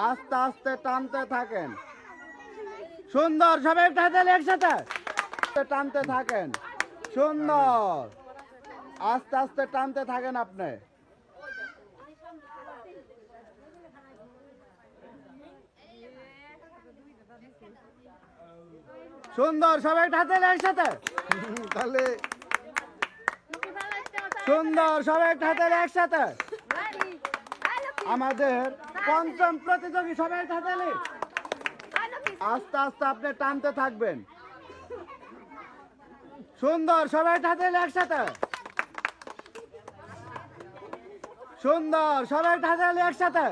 আস্তে আস্তে টানতে থাকেন। সুন্দর, সবাই একটু হাতে একসাথে টানতে থাকেন। সুন্দর, আস্তে আস্তে টানতে থাকেন আপনি। সুন্দর, সবাই একটু হাতে একসাথে। তাহলে সুন্দর, সবাই একটু হাতে একসাথে। আমাদের পঞ্চম প্রতিযোগী, সবাই একটু হাতে আস্তে আস্তে আপনি টানতে থাকবেন। সুন্দর, সবাই একটু হাতে একসাথে। সুন্দর, সবাই একটু হাতে একসাথে।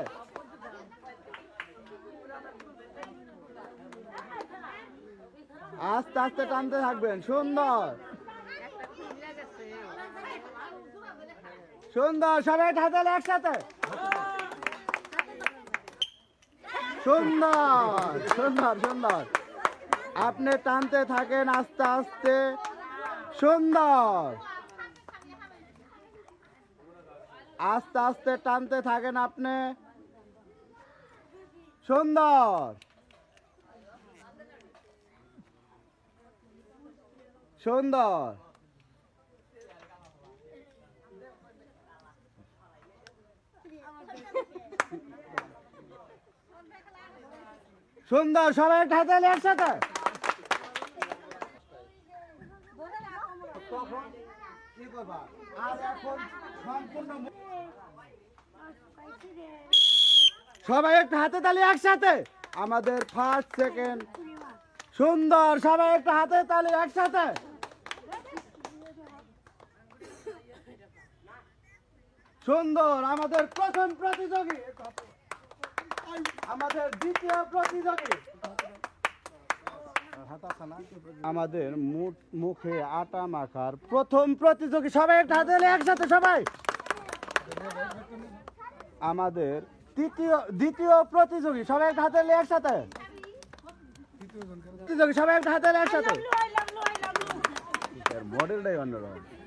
আস্তে আস্তে টানতে থাকবেন। সুন্দর, সুন্দর, সবাই একটু হাতে একসাথে। সুন্দর, সুন্দর, সুন্দর, আপনি টানতে থাকেন আস্তে আস্তে। সুন্দর, আস্তে আস্তে টানতে থাকেন আপনি। সুন্দর, সুন্দর, সুন্দর, সবাই একটা হাতে একসাথে। সবাই একটা হাতে তালি একসাথে। আমাদের ফার্স্ট সেকেন্ড। সুন্দর, সবাই একটা হাতে তালি একসাথে। সুন্দর, আমাদের প্রথম প্রতিযোগী, আমাদের দ্বিতীয় প্রতিযোগী, আমাদের মুখে আটা মাখার প্রথম প্রতিযোগী, সবাই একটা হাতে একসাথে। সবাই আমাদের দ্বিতীয় প্রতিযোগী, সবাই একটা হাতে একসাথে। প্রতিযোগী, সবাই একটা হাতে একসাথে। মডেলটাই অন্যরকম।